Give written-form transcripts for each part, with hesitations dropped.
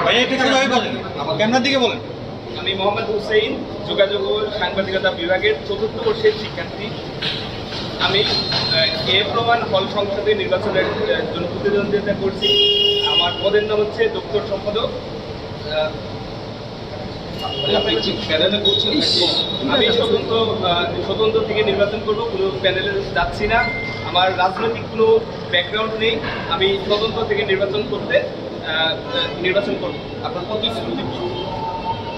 ভাইয়া একটু সোজাভাবে বলেন, ক্যামেরার দিকে বলেন। আমি মোহাম্মদ হুসেইন, যোগাযোগ ও সাংবাদিকতা বিভাগের ৪র্থ বর্ষের শিক্ষার্থী। আমি প্রমাণ হল সংসদে নির্বাচনের জন্য প্রতিদ্বন্দ্বিতা করছি। আমার পদের নাম হচ্ছে দপ্তর সম্পাদক। আমি স্বতন্ত্র থেকে নির্বাচন করব, কোনো প্যানেলে যাচ্ছি না। আমার রাজনৈতিক কোনো ব্যাকগ্রাউন্ড নেই, আমি স্বতন্ত্র থেকে নির্বাচন করব। আপনার প্রতিশ্রুতি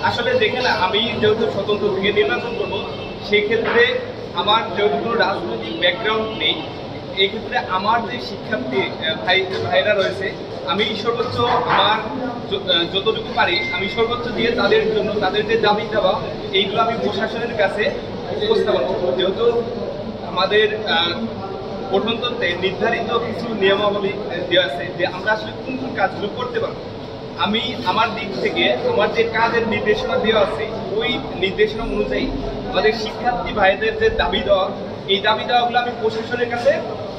আসলে দেখেন, আমি যেহেতু স্বতন্ত্র থেকে নির্বাচন করব, সেক্ষেত্রে আমার যেহেতু কোনো রাজনৈতিক ব্যাকগ্রাউন্ড নেই, এই ক্ষেত্রে আমার যে শিক্ষার্থী ভাইরা রয়েছে, আমি সর্বোচ্চ আমার যতটুকু পারি আমি সর্বোচ্চ দিয়ে তাদের জন্য তাদের যে দাবি দেওয়া এইগুলো আমি প্রশাসনের কাছে উপস্থাপন করব। যেহেতু আমাদের গঠনতন্ত্রে নির্ধারিত কিছু নিয়মাবলী দেওয়া আছে যে আমরা আসলে কোন কোন কাজগুলো করতে পারবো। আমি আমার দিক থেকে আমার যে কাজের নির্দেশনা দেওয়া আছে ওই নির্দেশনা অনুযায়ী আমাদের শিক্ষার্থী ভাইদের যে দাবি দেওয়া, এই দাবি দেওয়াগুলো আমি প্রশাসনের কাছে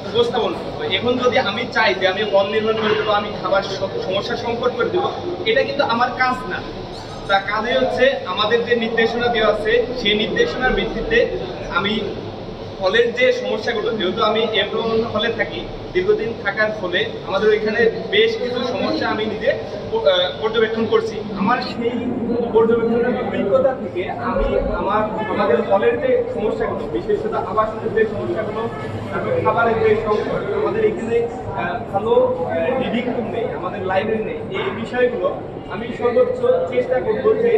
উপস্থাপন করবো। এখন যদি আমি চাই যে আমি হল নির্মাণ করে দেবো, আমি খাবার সমস্যা সংকট করে দেবো, এটা কিন্তু আমার কাজ না। তা কাজে হচ্ছে আমাদের যে নির্দেশনা দেওয়া আছে সেই নির্দেশনার ভিত্তিতে আমি হলের যে সমস্যাগুলো, যেহেতু আমি হলে থাকি, দীর্ঘদিন থাকার ফলে আমাদের এখানে বেশ কিছু সমস্যা আমি নিজে পর্যবেক্ষণ করছি। আমার সেই পর্যবেক্ষণের অভিজ্ঞতা থেকে আমি আমাদের হলের যে সমস্যাগুলো, বিশেষত আবাসনের যে সমস্যাগুলো, তারপর খাবারের যে সংকট, আমাদের এখানে ভালো রিডিং রুম নেই, আমাদের লাইব্রেরি নেই, এই বিষয়গুলো আমি সর্বোচ্চ চেষ্টা করবো যে